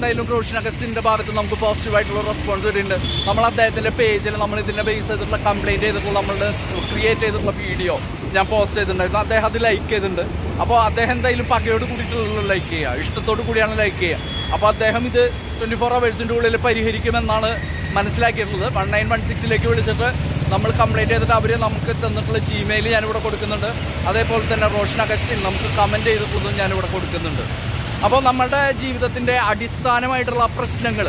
എന്തായാലും റോഷൻ അഗസ്റ്റിൻ്റെ ഭാഗത്ത് നമുക്ക് പോസിറ്റീവായിട്ടുള്ള റെസ്പോൺസ് കിട്ടിയിട്ടുണ്ട്. നമ്മൾ അദ്ദേഹത്തിൻ്റെ പേജിൽ നമ്മൾ ഇതിൻ്റെ ബേസ് ചെയ്തിട്ടുള്ള കംപ്ലയിൻറ്റ് ചെയ്തിട്ടുള്ള നമ്മളുടെ ക്രിയേറ്റ് ചെയ്തിട്ടുള്ള വീഡിയോ ഞാൻ പോസ്റ്റ് ചെയ്തിട്ടുണ്ടായിരുന്നു. അദ്ദേഹം അത് ലൈക്ക് ചെയ്തിട്ടുണ്ട്. അപ്പോൾ അദ്ദേഹം എന്തായാലും പകയോട് കൂടിയിട്ടുള്ള ലൈക്ക് ചെയ്യുക, ഇഷ്ടത്തോട് കൂടിയാണ് ലൈക്ക് ചെയ്യുക. അപ്പോൾ അദ്ദേഹം ഇത് 24 hours ഉള്ളിൽ പരിഹരിക്കുമെന്നാണ് മനസ്സിലാക്കിയിട്ടുള്ളത്. 1916 വിളിച്ചിട്ട് നമ്മൾ കംപ്ലയിൻറ്റ് ചെയ്തിട്ട് അവർ നമുക്ക് തന്നിട്ടുള്ള ജിമെയിൽ ഞാനിവിടെ കൊടുക്കുന്നുണ്ട്. അതേപോലെ തന്നെ റോഷൻ അഗസ്റ്റിൻ നമുക്ക് കമൻറ്റ് ചെയ്തിട്ടുള്ളതും ഞാനിവിടെ കൊടുക്കുന്നുണ്ട്. അപ്പോൾ നമ്മുടെ ജീവിതത്തിൻ്റെ അടിസ്ഥാനമായിട്ടുള്ള പ്രശ്നങ്ങൾ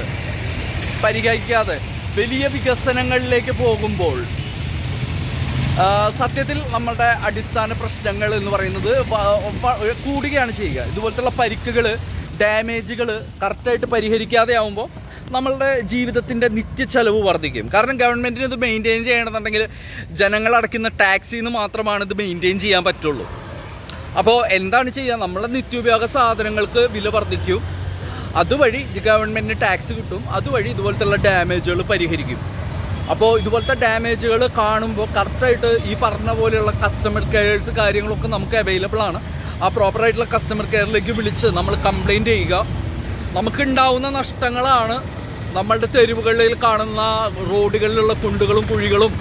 പരിഹരിക്കാതെ വലിയ വികസനങ്ങളിലേക്ക് പോകുമ്പോൾ സത്യത്തിൽ നമ്മളുടെ അടിസ്ഥാന പ്രശ്നങ്ങൾ എന്ന് പറയുന്നത് കൂടുകയാണ് ചെയ്യുക. ഇതുപോലത്തുള്ള പരിക്കുകൾ, ഡാമേജുകൾ കറക്റ്റായിട്ട് പരിഹരിക്കാതെ ആകുമ്പോൾ നമ്മളുടെ ജീവിതത്തിൻ്റെ നിത്യച്ചെലവ് വർദ്ധിക്കും. കാരണം ഗവൺമെൻറ്റിന് ഇത് മെയിൻറ്റെയിൻ ചെയ്യണമെന്നുണ്ടെങ്കിൽ ജനങ്ങൾ അടയ്ക്കുന്ന ടാക്സിൽ നിന്ന് മാത്രമാണ് ഇത് മെയിൻറ്റെയിൻ ചെയ്യാൻ പറ്റുള്ളൂ. അപ്പോൾ എന്താണ് ചെയ്യുക? നമ്മളെ നിത്യോപയോഗ സാധനങ്ങൾക്ക് വില വർദ്ധിക്കും, അതുവഴി ഗവൺമെൻറ്റിന് ടാക്സ് കിട്ടും, അതുവഴി ഇതുപോലത്തുള്ള ഡാമേജുകൾ പരിഹരിക്കും. അപ്പോൾ ഇതുപോലത്തെ ഡാമേജുകൾ കാണുമ്പോൾ കറക്റ്റായിട്ട് ഈ പറഞ്ഞ പോലെയുള്ള കസ്റ്റമർ കെയർസ് കാര്യങ്ങളൊക്കെ നമുക്ക് അവൈലബിൾ ആണ്. ആ പ്രോപ്പറായിട്ടുള്ള കസ്റ്റമർ കെയറിലേക്ക് വിളിച്ച് നമ്മൾ കംപ്ലയിൻറ്റ് ചെയ്യുക. നമുക്കുണ്ടാവുന്ന നഷ്ടങ്ങളാണ് നമ്മളുടെ തെരുവുകളിൽ കാണുന്ന റോഡുകളിലുള്ള കുണ്ടുകളും കുഴികളും,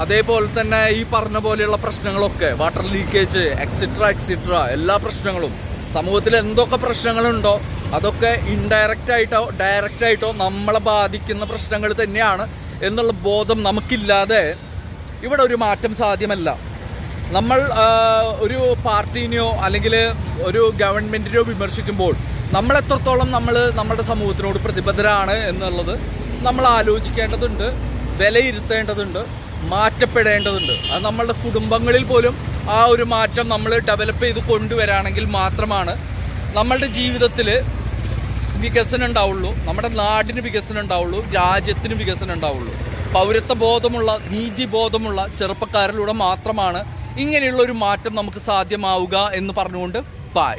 അതേപോലെ തന്നെ ഈ പറഞ്ഞ പോലെയുള്ള പ്രശ്നങ്ങളൊക്കെ, വാട്ടർ ലീക്കേജ് എക്സിട്ര എല്ലാ പ്രശ്നങ്ങളും, സമൂഹത്തിൽ എന്തൊക്കെ പ്രശ്നങ്ങളുണ്ടോ അതൊക്കെ ഇൻഡയറക്റ്റായിട്ടോ ഡയറക്റ്റായിട്ടോ നമ്മളെ ബാധിക്കുന്ന പ്രശ്നങ്ങൾ തന്നെയാണ് എന്നുള്ള ബോധം നമുക്കില്ലാതെ ഇവിടെ ഒരു മാറ്റം സാധ്യമല്ല. നമ്മൾ ഒരു പാർട്ടീനെയോ അല്ലെങ്കിൽ ഒരു ഗവൺമെൻറ്റിനെയോ വിമർശിക്കുമ്പോൾ നമ്മൾ എത്രത്തോളം നമ്മുടെ സമൂഹത്തിനോട് പ്രതിബദ്ധരാണ് എന്നുള്ളത് നമ്മൾ ആലോചിക്കേണ്ടതുണ്ട്, വിലയിരുത്തേണ്ടതുണ്ട്, മാറ്റപ്പെടേണ്ടതുണ്ട്. അത് നമ്മളുടെ കുടുംബങ്ങളിൽ പോലും ആ ഒരു മാറ്റം നമ്മൾ ഡെവലപ്പ് ചെയ്ത് കൊണ്ടുവരാണെങ്കിൽ മാത്രമാണ് നമ്മളുടെ ജീവിതത്തിൽ വികസനം ഉണ്ടാവുള്ളൂ, നമ്മുടെ നാടിന് വികസനം ഉണ്ടാവുള്ളൂ, രാജ്യത്തിന് വികസനം ഉണ്ടാവുള്ളൂ. പൗരത്വ ബോധമുള്ള, നീതിബോധമുള്ള ചെറുപ്പക്കാരിലൂടെ മാത്രമാണ് ഇങ്ങനെയുള്ളൊരു മാറ്റം നമുക്ക് സാധ്യമാവുക എന്ന് പറഞ്ഞുകൊണ്ട് ബൈ.